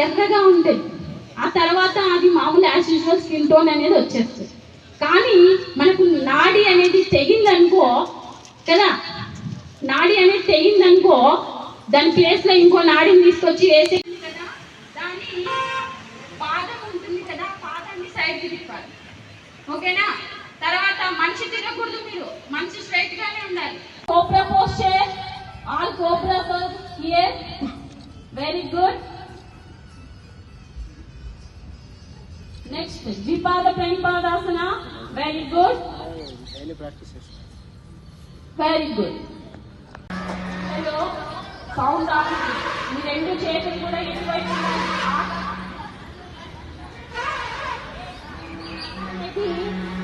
ఎర్రగా ఉంటుంది, ఆ తర్వాత అది మామూలు యాజ్ యూజువల్ స్కిన్ టోన్ అనేది వచ్చేస్తుంది. కానీ మనకు నాడి అనేది తెగిందనుకో కదా, నాడి అనేది తెగిందనుకో దాని ప్లేస్లో ఇంకో నాడిని తీసుకొచ్చి వేసేది కదా, దాని పాదం ఉంటుంది కదా, పాదాన్ని సైడ్కి తిప్పాలి. ఓకేనా? తర్వాత మనిషి తిరగకూడదు, మీరు మనిషి స్ట్రైట్ గానే ఉండాలి. Cobra posture, all cobra here. Very good. Next ద్విపాద ప్రణిపాదాసన. Very good, very good. Hello, sound off. మీ రెండు చేతులు కూడా ఎటువైపు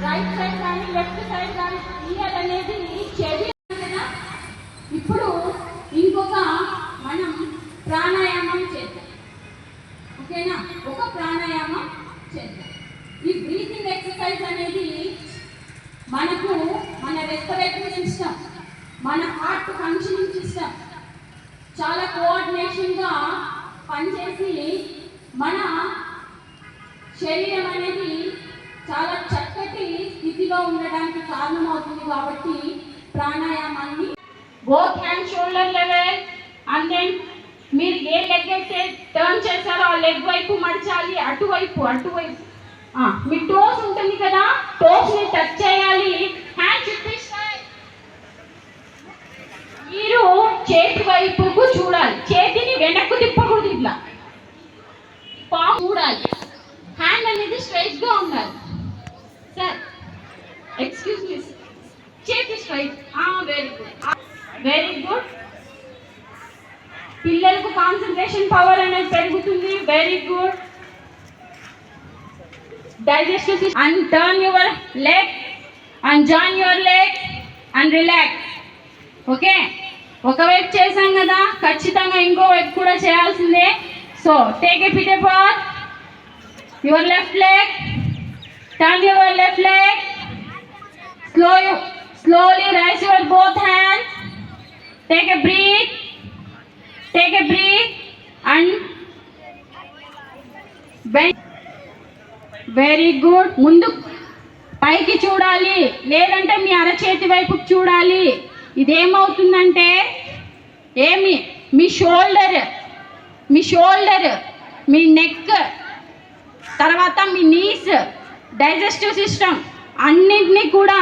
రైట్ సైడ్ కానీ లెఫ్ట్ సైడ్ కానీ ఇయర్ అనేది చెవి కదా. ఇప్పుడు ఇంకొక మనం ప్రాణాయామం చేద్దాం. ఓకేనా? ఒక ప్రాణాయామం చేద్దాం. ఈ బ్రీతింగ్ ఎక్సర్సైజ్ అనేది మనకు మన రెస్పిరేటరీ సిస్టమ్, మన హార్ట్ ఫంక్షనింగ్ సిస్టమ్ చాలా కోఆర్డినేషన్గా పనిచేసి మన శరీరం అనేది చాలా చక్కటి స్థితిలో ఉండడానికి కారణమవుతుంది. కాబట్టి ప్రాణాయామాన్ని both hand shoulder level, and then మీరు ఏ లెగ్ అయితే టర్న్ చేశారో ఆ లెగ్ వైపు మడచాలి, అటువైపు అటువైపు. మీ టోస్ ఉంటుంది కదా, టోస్ ని టచ్ చేయాలి. హ్యాండ్ చూపిస్తాయి. మీరు చేతి వైపుకు చూడాలి, చేతిని వెనక్కు తిప్పకూడదు, ఇట్లా పాము చూడాలి. హ్యాండ్ అనేది స్ట్రైట్ గా ఉండాలి. సార్ ఎక్స్క్యూజ్ మీ, చేతి straight. Very good, very good. పిల్లలకు కాన్సంట్రేషన్ పవర్ అనేది పెరుగుతుంది. Very good. Digestive system. And turn your leg and join your leg and relax. Okay, ఒకవైపు చేసాం కదా, ఖచ్చితంగా ఇంకో వైపు కూడా చేయాల్సిందే. So take a bit apart your left leg, turn your left leg, slowly raise your both hands, take a breath and bend. Very good. ముందు పైకి చూడాలి, లేదంటే మీ అరచేతి వైపు చూడాలి. ఇదేమవుతుందంటే మీ షోల్డర్, మీ నెక్, తర్వాత మీ నీస్, డైజెస్టివ్ సిస్టమ్ అన్నింటినీ కూడా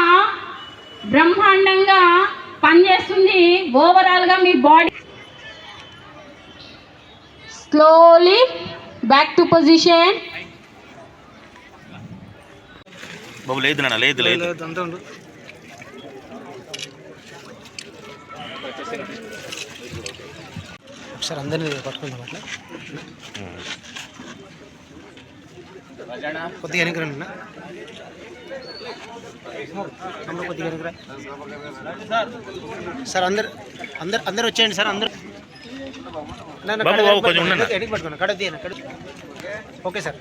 బ్రహ్మాండంగా పనిచేస్తుంది. ఓవరాల్గా మీ body slowly back to position. బాబు లేదు నాన్న, లేదు లేదు. ఒకసారి అందరినీ పట్టుకుందాం అట్లా. కొద్దిగా వెనకరండి కొద్దిగా వెనకరా సార్. అందరు వచ్చేయండి సార్. అందరు ఎడికి పట్టుకోండి, కడ తీయండి, కడ. Okay sir.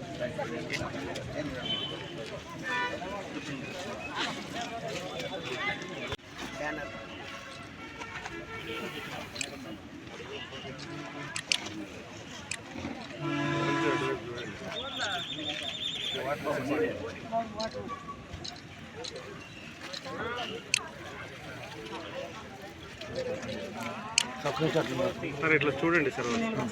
సార్ ఇట్లా చూడండి సార్. ఇంకా